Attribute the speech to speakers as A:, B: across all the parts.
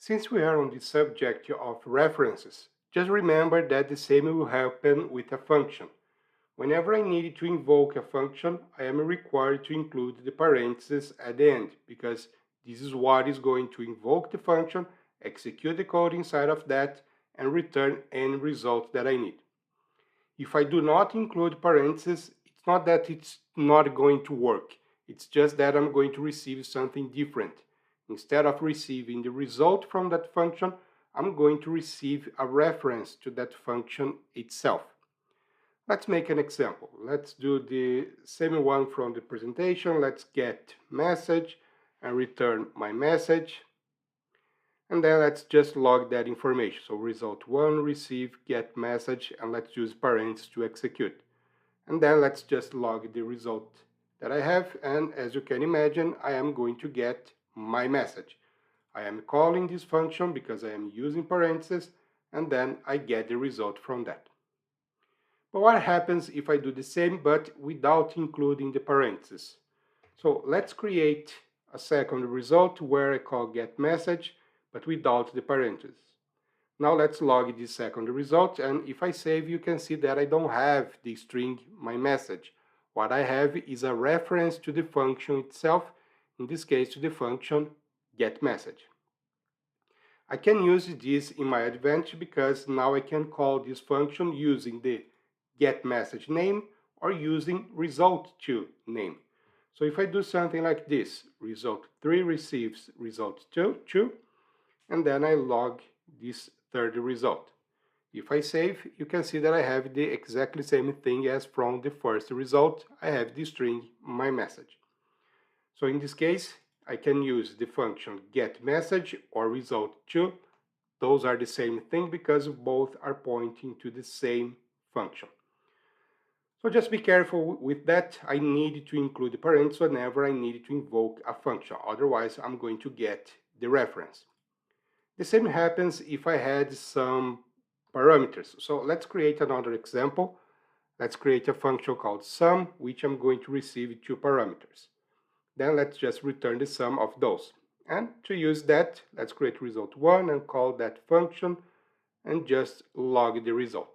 A: Since we are on the subject of references, just remember that the same will happen with a function. Whenever I need to invoke a function, I am required to include the parentheses at the end, because this is what is going to invoke the function, execute the code inside of that, and return any result that I need. If I do not include parentheses, it's not that it's not going to work. It's just that I'm going to receive something different. Instead of receiving the result from that function, I'm going to receive a reference to that function itself. Let's make an example. Let's do the same one from the presentation. Let's get message and return my message. And then let's just log that information. So result1, receive, get message, and let's use parentheses to execute. And then let's just log the result that I have. And as you can imagine, I am going to get my message. I am calling this function because I am using parentheses, and then I get the result from that. But what happens if I do the same but without including the parentheses? So let's create a second result where I call getMessage but without the parentheses. Now let's log this second result, and if I save, you can see that I don't have the string my message. What I have is a reference to the function itself, in this case to the function getMessage. I can use this in my advantage because now I can call this function using the getMessage name or using result2 name. So if I do something like this, result3 receives result2, and then I log this third result. If I save, you can see that I have the exactly same thing as from the first result. I have the string my message. So in this case, I can use the function getMessage or result2. Those are the same thing because both are pointing to the same function. So just be careful with that. I need to include the parentheses whenever I need to invoke a function. Otherwise, I'm going to get the reference. The same happens if I had some parameters. So let's create another example. Let's create a function called sum, which I'm going to receive 2 parameters. Then let's just return the sum of those. And to use that, let's create result1 and call that function and just log the result.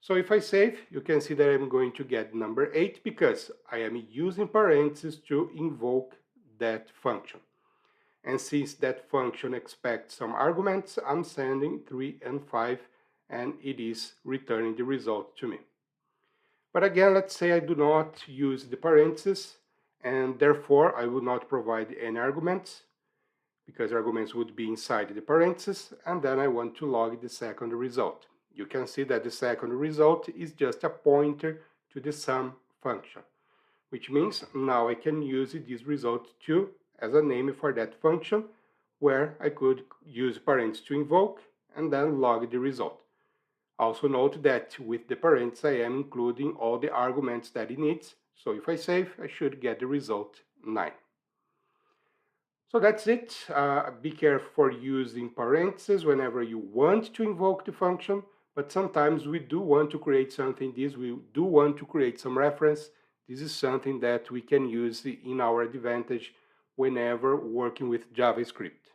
A: So if I save, you can see that I'm going to get number 8 because I am using parentheses to invoke that function. And since that function expects some arguments, I'm sending 3 and 5, and it is returning the result to me. But again, let's say I do not use the parentheses, and therefore I will not provide any arguments, because arguments would be inside the parentheses, and then I want to log the second result. You can see that the second result is just a pointer to the sum function, which means now I can use this result2 as a name for that function, where I could use parentheses to invoke and then log the result. Also note that with the parentheses I am including all the arguments that it needs, so if I save, I should get the result 9. So that's it. Be careful for using parentheses whenever you want to invoke the function, but sometimes we do want to create something. We do want to create some reference. This is something that we can use in our advantage whenever working with JavaScript.